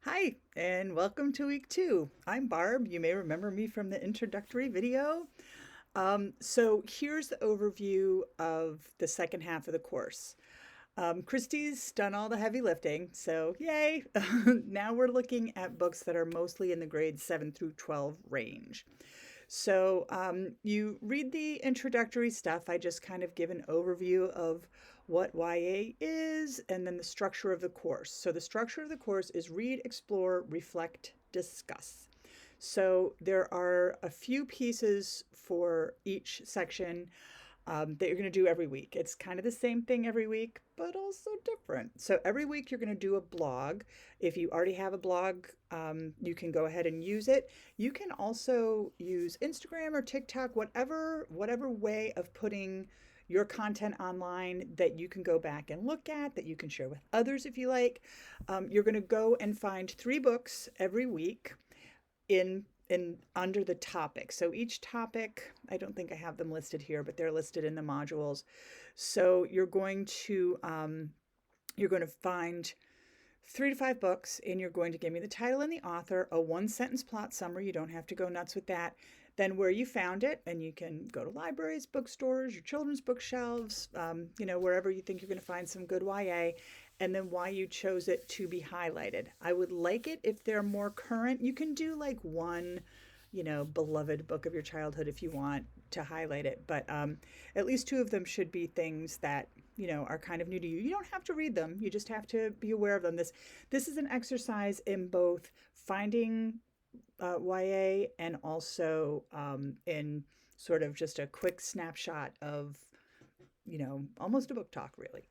Hi, and welcome to week two. I'm Barb. You may remember me from the introductory video. So here's the overview of the second half of the course. Christy's done all the heavy lifting, so yay! Now we're looking at books that are mostly in the grades 7 through 12 range. So you read the introductory stuff. I just kind of give an overview of what YA is and then the structure of the course. So the structure of the course is read, explore, reflect, discuss. So there are a few pieces for each section that you're going to do every week. It's kind of the same thing every week, but also different. So every week you're going to do a blog. If you already have a blog, you can go ahead and use it. You can also use Instagram or TikTok, whatever way of putting your content online that you can go back and look at, that you can share with others if you like. You're going to go and find 3 books every week in under the topic. So each topic, I don't think I have them listed here, but they're listed in the modules. So you're going to find 3 to 5 books, and you're going to give me the title and the author, a 1 sentence plot summary. You don't have to go nuts with that. Then where you found it, and you can go to libraries, bookstores, your children's bookshelves, wherever you think you're going to find some good YA, and then why you chose it to be highlighted. I would like it if they're more current. You can do like one, beloved book of your childhood if you want to highlight it, but at least 2 of them should be things that are kind of new to you. You don't have to read them. You just have to be aware of them. This is an exercise in both finding YA and also in sort of just a quick snapshot of almost a book talk, really.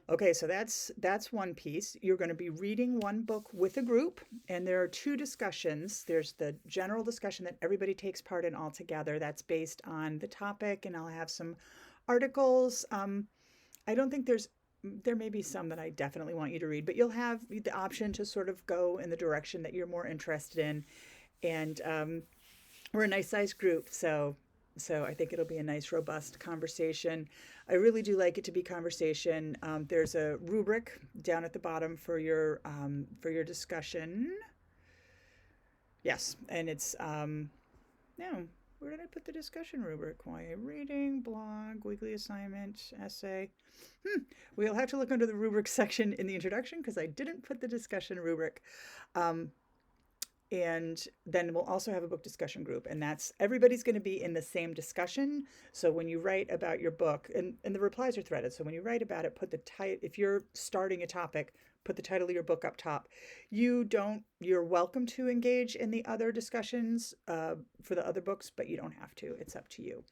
Okay, so that's one piece. You're going to be reading one book with a group, and there are 2 discussions. There's the general discussion that everybody takes part in all together. That's based on the topic, and I'll have some articles. I don't think there may be some that I definitely want you to read, but you'll have the option to sort of go in the direction that you're more interested in. And we're a nice sized group, so I think it'll be a nice, robust conversation. I really do like it to be conversation. There's a rubric down at the bottom for your discussion. Yes, and it's no. Where did I put the discussion rubric? YA reading, blog, weekly assignment, essay. We'll have to look under the rubric section in the introduction because I didn't put the discussion rubric. Um, and then we'll also have a book discussion group, and that's everybody's going to be in the same discussion. So when you write about your book, and the replies are threaded, so when you write about it, put the title. If you're starting a topic, put the title of your book up top. You're welcome to engage in the other discussions for the other books, but you don't have to. It's up to you.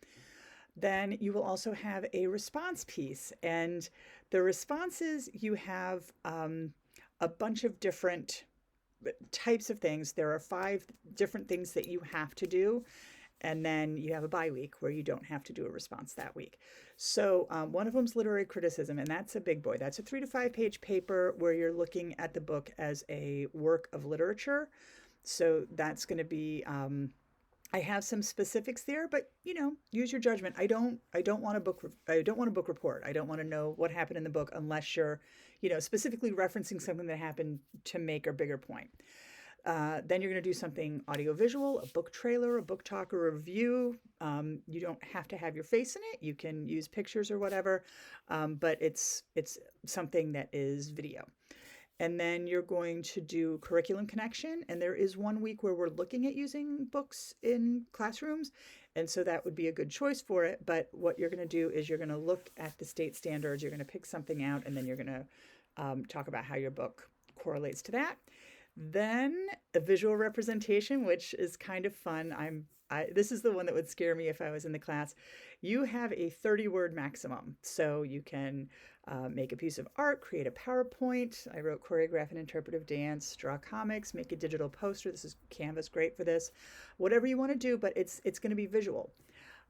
Then you will also have a response piece, and the responses, you have a bunch of different types of things. There are 5 different things that you have to do, and then you have a bye week where you don't have to do a response that week. So one of them's literary criticism, and that's a big boy. That's a 3 to 5 page paper where you're looking at the book as a work of literature. So that's going to be I have some specifics there, but use your judgment. I don't want a book report. I don't want to know what happened in the book unless you're, specifically referencing something that happened to make a bigger point. Then you're going to do something audiovisual, a book trailer, a book talk, or a review. You don't have to have your face in it. You can use pictures or whatever, but it's something that is video. And then you're going to do curriculum connection. And there is one week where we're looking at using books in classrooms. And so that would be a good choice for it. But what you're going to do is you're going to look at the state standards, you're going to pick something out, and then you're going to talk about how your book correlates to that. Then a visual representation, which is kind of fun. This is the one that would scare me if I was in the class. You have a 30-word maximum, so you can make a piece of art, create a PowerPoint. I wrote choreograph and interpretive dance, draw comics, make a digital poster. This is Canva's great for this. Whatever you want to do, but it's going to be visual.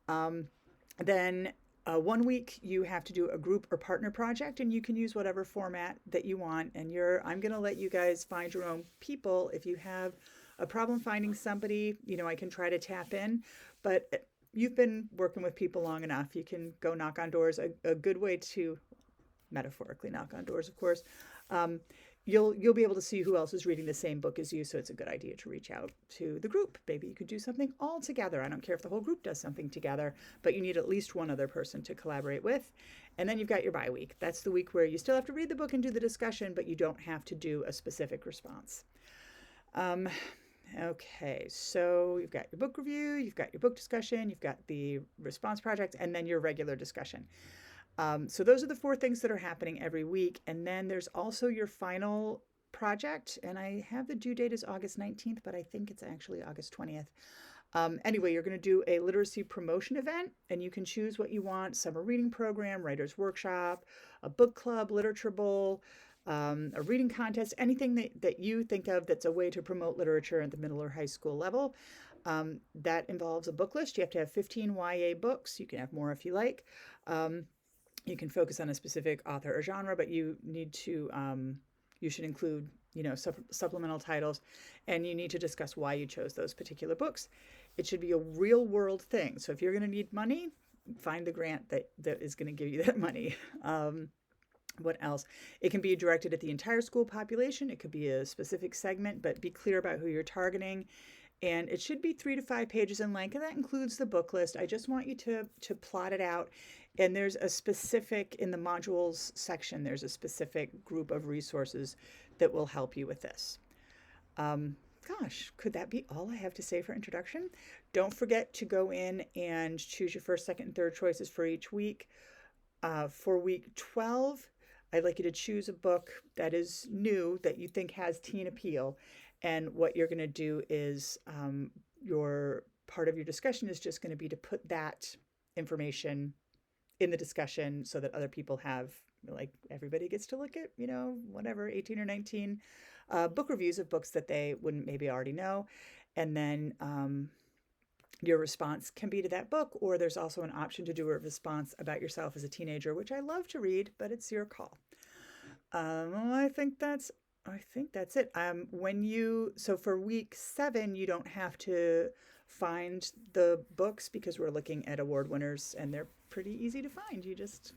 Then one week you have to do a group or partner project, and you can use whatever format that you want. And I'm going to let you guys find your own people. If you have a problem finding somebody, I can try to tap in, but you've been working with people long enough. You can go knock on doors. A good way to metaphorically knock on doors, of course. you'll be able to see who else is reading the same book as you. So it's a good idea to reach out to the group. Maybe you could do something all together. I don't care if the whole group does something together, but you need at least one other person to collaborate with. And then you've got your bye week. That's the week where you still have to read the book and do the discussion, but you don't have to do a specific response. Okay, so you've got your book review, you've got your book discussion, you've got the response project, and then your regular discussion. So those are the 4 things that are happening every week. And then there's also your final project. And I have the due date is August 19th, but I think it's actually August 20th. Anyway, you're going to do a literacy promotion event, and you can choose what you want: summer reading program, writer's workshop, a book club, literature bowl, a reading contest, anything that you think of that's a way to promote literature at the middle or high school level. That involves a book list. You have to have 15 YA books. You can have more if you like. You can focus on a specific author or genre, but you need to, you should include, supplemental titles, and you need to discuss why you chose those particular books. It should be a real world thing. So if you're going to need money, find the grant that is going to give you that money. What else? It can be directed at the entire school population. It could be a specific segment, but be clear about who you're targeting. And it should be 3 to 5 pages in length, and that includes the book list. I just want you to plot it out. And there's a specific, in the modules section, there's a specific group of resources that will help you with this. Gosh, could that be all I have to say for introduction? Don't forget to go in and choose your first, second, and third choices for each week. For week 12, I'd like you to choose a book that is new that you think has teen appeal. And what you're going to do is your part of your discussion is just going to be to put that information in the discussion so that other people have, like, everybody gets to look at, 18 or 19 book reviews of books that they wouldn't maybe already know. And then your response can be to that book, or there's also an option to do a response about yourself as a teenager, which I love to read, but it's your call. I think that's it. So for week 7, you don't have to find the books because we're looking at award winners and they're pretty easy to find. You just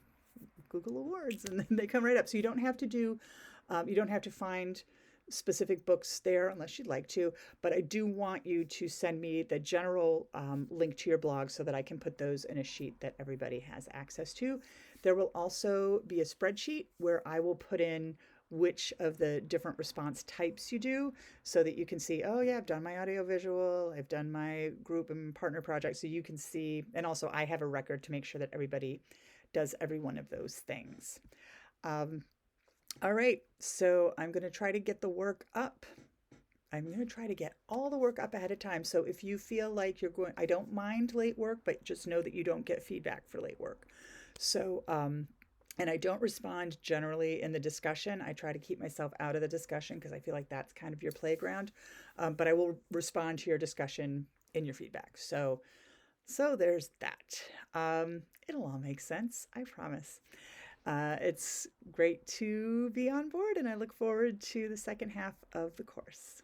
Google awards and then they come right up. So you don't have to find specific books there unless you'd like to, but I do want you to send me the general link to your blog so that I can put those in a sheet that everybody has access to. There will also be a spreadsheet where I will put in which of the different response types you do so that you can see, oh yeah, I've done my audio visual, I've done my group and partner project, so you can see, and also I have a record to make sure that everybody does every one of those things. All right, so I'm going to try to get the work up. I'm going to try to get all the work up ahead of time. So if you feel like I don't mind late work, but just know that you don't get feedback for late work. So, and I don't respond generally in the discussion. I try to keep myself out of the discussion because I feel like that's kind of your playground. But I will respond to your discussion in your feedback. So there's that. It'll all make sense, I promise. It's great to be on board, and I look forward to the second half of the course.